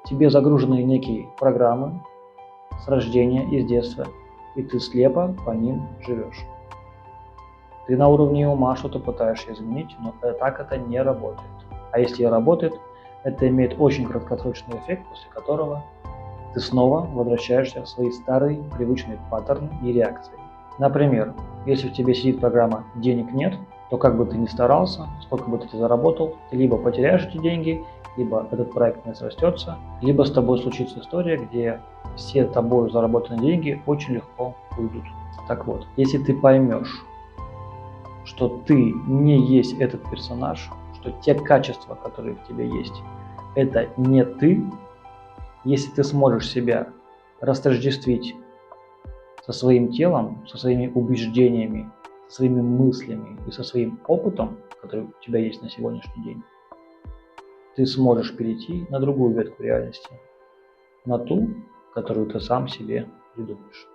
Тебе загружены некие программы с рождения и с детства, и ты слепо по ним живешь. Ты на уровне ума что-то пытаешься изменить, но так это не работает. А если и работает, это имеет очень краткосрочный эффект, после которого ты снова возвращаешься в свои старые привычные паттерны и реакции. Например, если в тебе сидит программа «денег нет», то как бы ты ни старался, сколько бы ты заработал, ты либо потеряешь эти деньги, либо этот проект не срастется, либо с тобой случится история, где все тобой заработанные деньги очень легко уйдут. Так вот, если ты поймешь, что ты не есть этот персонаж, что те качества, которые в тебе есть, это не ты, если ты сможешь себя растождествить со своим телом, со своими убеждениями, со своими мыслями и со своим опытом, который у тебя есть на сегодняшний день, ты сможешь перейти на другую ветку реальности, на ту, которую ты сам себе придумаешь.